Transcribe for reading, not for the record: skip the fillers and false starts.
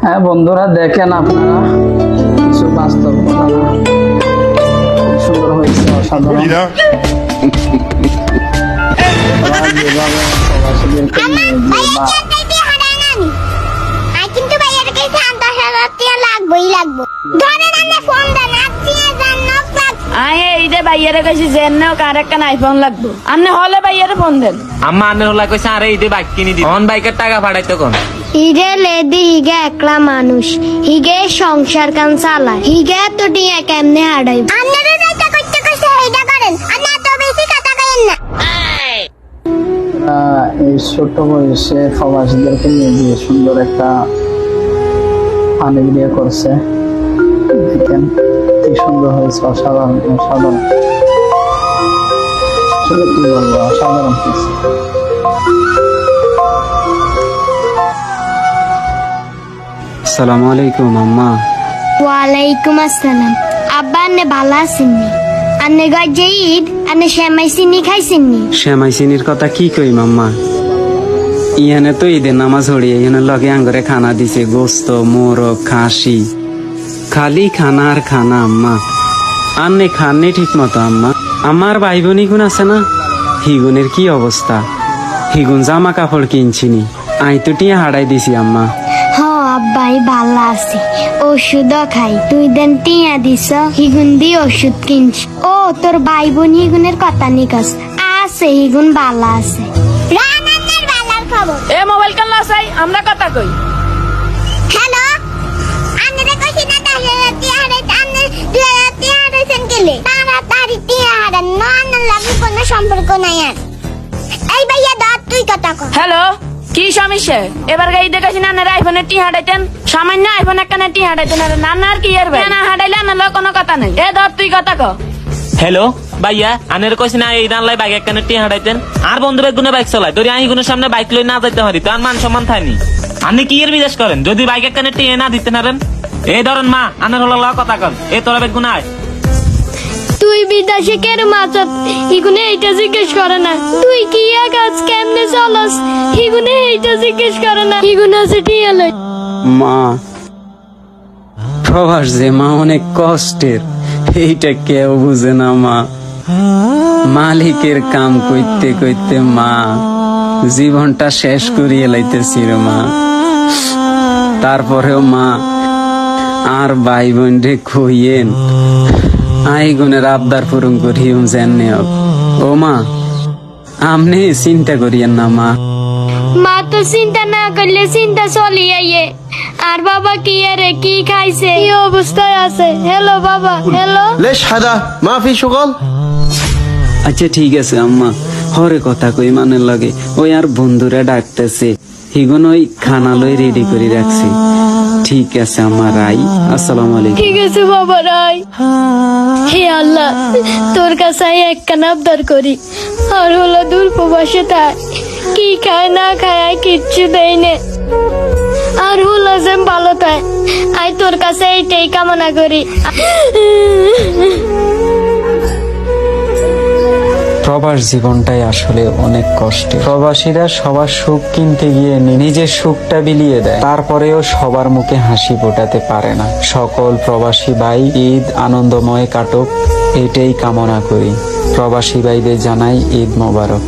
হ্যাঁ বন্ধুরা, দেখেন আপনারা কিছু বাস্তব ঘটনা। খুব সুন্দর হয়েছে, অসাধারণ। ওরা যেভাবে প্রবাসীদেরকে নিয়ে বাইয়ারে কইছি যে কার একটা আইফোন লাগবো, আন্নে হলে বাইয়ারে ফোন দেন। আম্মা আন্নের হলা কইছে আরে ঈদে বাইক কিনে দি, অন বাইকের টাকা পাঠাইতো কোন? হিগে লেদি হিগে একলা মানুষ, হিগে সংসার কান চালায়, হিগে তো টিয়া কেমনে হারাই। আপনারা যেটা করতে কইছে এইটা করেন, আপনি এত বেশি কথা কইেন না। এই ছোট বয়সে প্রবাসীদেরকে নিয়ে দিয়ে সুন্দর একটা ফানি ভিডিও করছে। দেখেন কি সুন্দর হয়েছে, অসাধারণ অসাধারণ। আসলে কি বলবো, অসাধারণ কিছু। আসসালামু আলাইকুম আম্মা। ওয়ালাইকুম আসসালাম। আব্বা আন্নে ভালো আছেননি? আন্নে গজে ঈদ আন্নে শ্যামাই চিনি খাইছেননি? শ্যামাই চিনির কথা কি কই মাম্মা, ইহানে তো ঈদের নামাজ হড়িয়ে ইহানে লগে আঙ্গরে খানা দিছে, গোস্ত মোরগ খাসি, খালি খানা আর খানা। আম্মা আন্নে খাননি ঠিক মতো আম্মা। আমার ভাই বোনি গুণ আছে না, হিগুনের কি অবস্থা, হিগুন জামা কাপড় কিনছিনি, আই তো টিয়া হারাই দিছি আম্মা। হ আব্বাই ভালো আছে, ওষুধও খাই। তুই দেন টিয়া দিস, হিগুন দিয়ে ওষুধ কিনছ। ও তোর ভাই বোন হিগুনের কথা নিকাস আছে, হিগুন ভালো আছে। রানান্নের ভালোর খবর। এ মোবাইল কান লাসাই, আমরা কথা কই। হ্যালো, আন্নে কইছি না তাহলে টিয়া হারাই, আন্নে টিয়া হারাইছেন কেলে? তাড়াতাড়ি টিয়া হারান, না আন্নার লাগে কোনো সম্পর্ক নাই আর। এই ভাইয়া দাঁত তুই কথা কর। হ্যালো, কি সমস্যা? এবার গাই দেখাছি না আইফোনের টি হাঁটাইতেন, সামান্য আইফোন একখানে টি হাঁটাইতেন, আর নানার কি আর না হাঁটাইলে আনার কোনো কথা নেই। এ ধর তুই কথা ক। হ্যালো ভাইয়া, আনের কইছি না এই দান লাই বাইক একখানে টি হাঁটাইতেন, আর বন্ধু বেগুনে বাইক চালায় তোর আই গুনের সামনে বাইক লই না যাইতে পারি, তার মান সম্মান থাইনি। আপনি কি এর বিদেশ করেন যদি বাইক একখানে টি না দিতে পারেন? এই ধরেন মা, আনের হলো কথা কন, এ তোরা বেগুন আয়। তুই বিদেশে কেন মাছত, হিগুনে এইটা জিজ্ঞেস করে না। তুই কি কাজ কেমনে চলস, হিগুনে এইটা জিজ্ঞেস করে না। হিগুনে আছে টিয়া লই। মা, প্রবাস যে মা অনেক কষ্টের, এইটা কেউ বুঝে না মা। মালিকের কাম করতে করতে মা জীবনটা শেষ করিয়ে লাইতেছিল মা। তারপরেও মা আর ভাই বোন রে কইয়েন আই গুনের আবদার পূরণ করিও জানে। ও মা, আমনে চিন্তা করিয়েন না মা। মা তো চিন্তা না করলে চিন্তা চলি আইয়ে। আর বাবা কি আরে কি খাইছে, কি অবস্থায় আছে? হ্যালো বাবা, হ্যালো। ليش هذا ما في شغل؟ আচ্ছা ঠিক আছে আম্মা, হরে কথা কই মানে লাগে। ওই আর বন্ধুরা ডাকতেছে, হিগুন ওই খানা লই রেডি করে রাখছি। ঠিক আছে আম্মা, রাই। আসসালামু আলাইকুম। ঠিক আছে বাবা, রাই। হে আল্লাহ, তোর কাছে একখানা আবদার করি, আর হলো দূর প্রবাসে তাই কি খায় না খায় আই কিচ্ছু দেই নে। আর হলো যে ভালো তাই আই তোর কাছে এইটাই কামনা করি। প্রবাস জীবনটাই আসলে অনেক কষ্টে। প্রবাসীরা সবার সুখ কিনতে গিয়ে নিজের সুখটা বিলিয়ে দেয়, তারপরেও সবার মুখে হাসি ফোটাতে পারে না। সকল প্রবাসী ভাই ঈদ আনন্দময় কাটুক, এটাই কামনা করি। প্রবাসী ভাইদের জানাই ঈদ মোবারক।